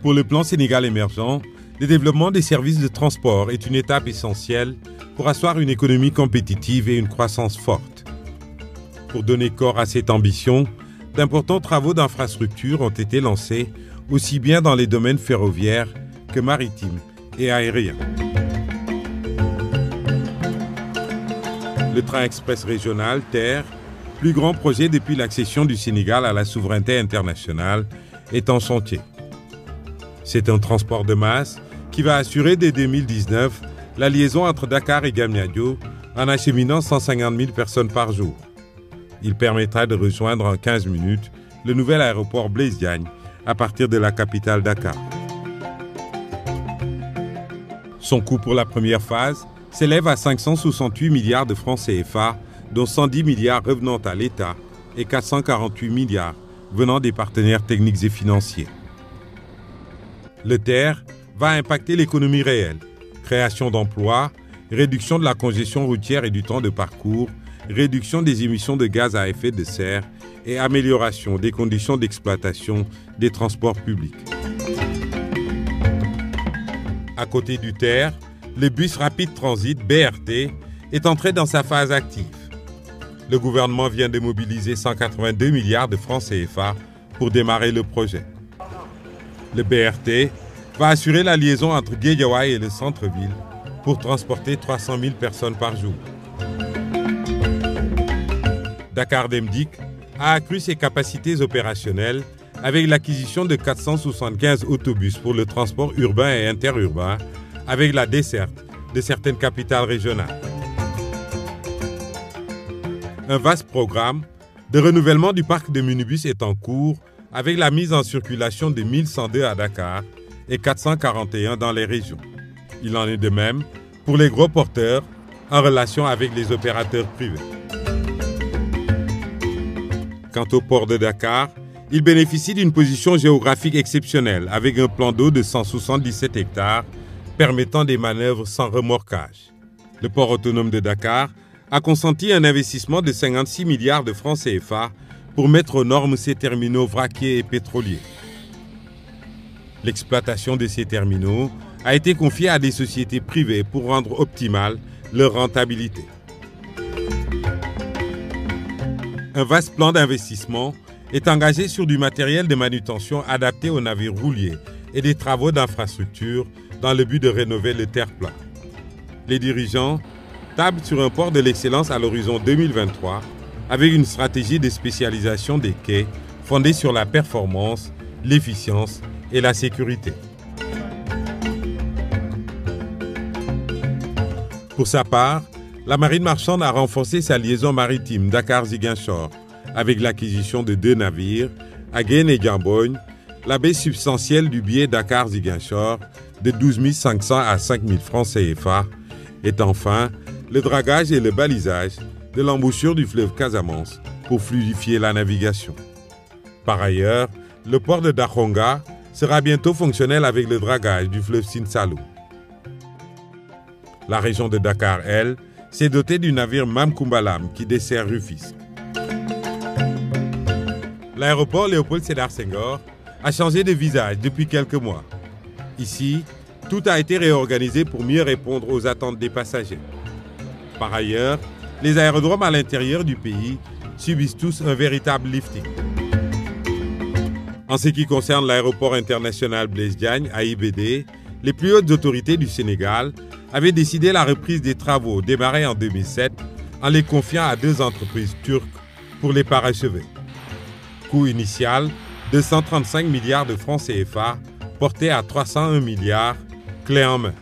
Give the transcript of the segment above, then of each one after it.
Pour le plan Sénégal émergent, le développement des services de transport est une étape essentielle pour asseoir une économie compétitive et une croissance forte. Pour donner corps à cette ambition, d'importants travaux d'infrastructure ont été lancés aussi bien dans les domaines ferroviaires que maritimes et aériens. Le train express régional TER, plus grand projet depuis l'accession du Sénégal à la souveraineté internationale, est en chantier. C'est un transport de masse qui va assurer dès 2019 la liaison entre Dakar et Diamniadio en acheminant 150 000 personnes par jour. Il permettra de rejoindre en 15 minutes le nouvel aéroport Blaise Diagne à partir de la capitale Dakar. Son coût pour la première phase s'élève à 568 milliards de francs CFA, dont 110 milliards revenant à l'État et 448 milliards venant des partenaires techniques et financiers. Le TER va impacter l'économie réelle, création d'emplois, réduction de la congestion routière et du temps de parcours, réduction des émissions de gaz à effet de serre et amélioration des conditions d'exploitation des transports publics. À côté du TER, le bus rapide transit BRT est entré dans sa phase active. Le gouvernement vient de mobiliser 182 milliards de francs CFA pour démarrer le projet. Le BRT va assurer la liaison entre Guédiawaye et le centre-ville pour transporter 300 000 personnes par jour. Dakar Demdik a accru ses capacités opérationnelles avec l'acquisition de 475 autobus pour le transport urbain et interurbain avec la desserte de certaines capitales régionales. Un vaste programme de renouvellement du parc de minibus est en cours avec la mise en circulation de 1102 à Dakar et 441 dans les régions. Il en est de même pour les gros porteurs en relation avec les opérateurs privés. Quant au port de Dakar, il bénéficie d'une position géographique exceptionnelle avec un plan d'eau de 177 hectares permettant des manœuvres sans remorquage. Le port autonome de Dakar a consenti un investissement de 56 milliards de francs CFA pour mettre aux normes ses terminaux vraquiers et pétroliers. L'exploitation de ces terminaux a été confiée à des sociétés privées pour rendre optimale leur rentabilité. Un vaste plan d'investissement est engagé sur du matériel de manutention adapté aux navires rouliers et des travaux d'infrastructure dans le but de rénover le terre-plein. Les dirigeants tablent sur un port de l'excellence à l'horizon 2023 avec une stratégie de spécialisation des quais fondée sur la performance, l'efficience et la sécurité. Pour sa part, la marine marchande a renforcé sa liaison maritime Dakar-Ziguinchor avec l'acquisition de 2 navires, Agen et Diambogne, la baisse substantielle du billet Dakar-Ziguinchor de 12 500 à 5 000 francs CFA et enfin le dragage et le balisage de l'embouchure du fleuve Casamance pour fluidifier la navigation. Par ailleurs, le port de Dakhonga sera bientôt fonctionnel avec le dragage du fleuve Sinsalo. La région de Dakar, elle, s'est dotée du navire Mamkoumbalam qui dessert Rufisque. L'aéroport Léopold Sédar Senghor a changé de visage depuis quelques mois. Ici, tout a été réorganisé pour mieux répondre aux attentes des passagers. Par ailleurs, les aérodromes à l'intérieur du pays subissent tous un véritable lifting. En ce qui concerne l'aéroport international Blaise Diagne, AIBD, les plus hautes autorités du Sénégal avaient décidé la reprise des travaux démarrés en 2007 en les confiant à 2 entreprises turques pour les parachever. Coût initial de 135 milliards de francs CFA porté à 301 milliards, clé en main.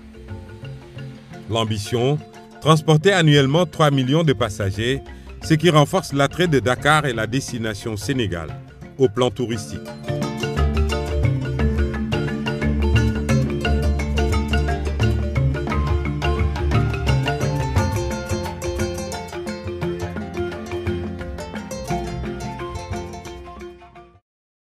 L'ambition, transporter annuellement 3 millions de passagers, ce qui renforce l'attrait de Dakar et la destination Sénégal au plan touristique.